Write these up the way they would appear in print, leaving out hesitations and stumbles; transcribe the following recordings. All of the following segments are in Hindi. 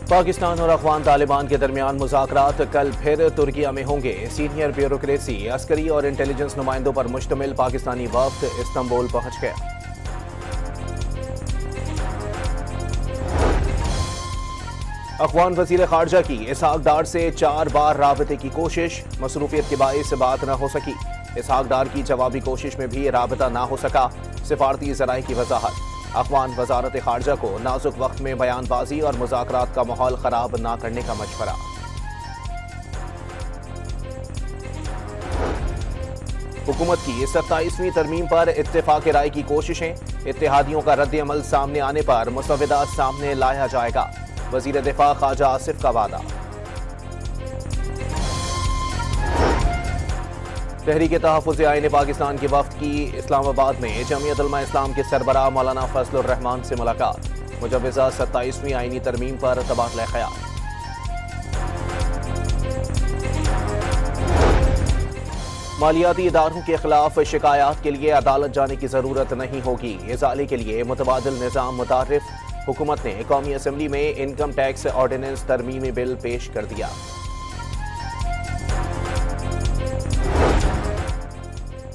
पाकिस्तान और अफगान तालिबान के दरमियान मुज़ाकरात कल फिर तुर्किया में होंगे। सीनियर ब्यूरोक्रेसी, अस्करी और इंटेलिजेंस नुमाइंदों पर मुश्तमिल पाकिस्तानी वफ्द इस्तांबुल पहुंच गया। अफगान वज़ीर ख़ारजा की इसहाक डार से 4 बार राबते की कोशिश, मसरूफियत के बाइस बात न हो सकी। इसहाक डार की जवाबी कोशिश में भी राबता ना हो सका। सिफारती ज़राए की वजाहत। अफगान वजारत ख़ारजा को नाजुक वक्त में बयानबाजी और मुज़ाकरात का माहौल ख़राब ना करने का मशवरा। हुकूमत की 27वीं तरमीम पर इत्तेफाक राय की कोशिशें, इत्तेहादियों का रद्द-ए-अमल सामने आने पर मुसव्वदा सामने लाया जाएगा। वज़ीर दिफा ख्वाजा आसिफ का वादा। तहरीक तहफ़्फ़ुज़ आईन पाकिस्तान के वफ़द की इस्लामाबाद में जमीयत उलमा इस्लाम के सरबराह मौलाना फजलुर रहमान से मुलाकात। मुजव्वज़ा 27वीं आईनी तरमीम पर तबादला ख्याल। मालियाती इदारों के खिलाफ शिकायत के लिए अदालत जाने की जरूरत नहीं होगी। इजाले के लिए मुतबादिल निज़ाम मुतारिफ। हुकूमत ने कौमी असम्बली में इनकम टैक्स ऑर्डिनेंस तरमीमी बिल पेश कर दिया।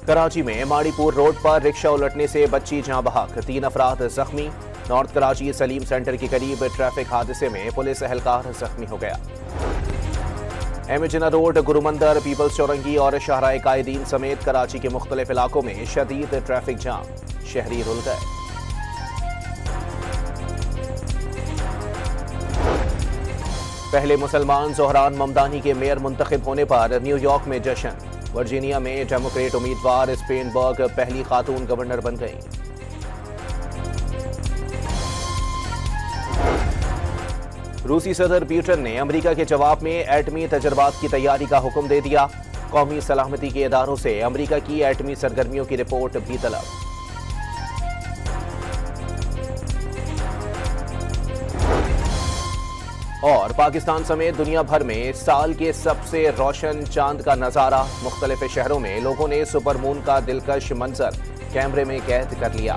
कराची में माड़ीपुर रोड पर रिक्शा उलटने से बच्ची जाँ बहक, 3 अफराद जख्मी। नॉर्थ कराची सलीम सेंटर के करीब ट्रैफिक हादसे में पुलिस एहलकार जख्मी हो गया। एमजना रोड, गुरुमंदर, पीपल्स चौरंगी और शाहराए कायदीन समेत कराची के मुख्तलिफ इलाकों में शदीद ट्रैफिक जाम, शहरी रुल गए। पहले मुसलमान ज़ोहरान ममदानी के मेयर मुंतखब होने पर न्यूयॉर्क में जश्न। वर्जीनिया में डेमोक्रेट उम्मीदवार स्पेनबर्ग पहली खातून गवर्नर बन गईं। रूसी सदर पुतिन ने अमेरिका के जवाब में एटमी तजर्बात की तैयारी का हुक्म दे दिया। कौमी सलामती के इदारों से अमेरिका की एटमी सरगर्मियों की रिपोर्ट भी तलब। और पाकिस्तान समेत दुनिया भर में साल के सबसे रोशन चांद का नजारा। मुख्तलिफ शहरों में लोगों ने सुपर मून का दिलकश मंजर कैमरे में कैद कर लिया।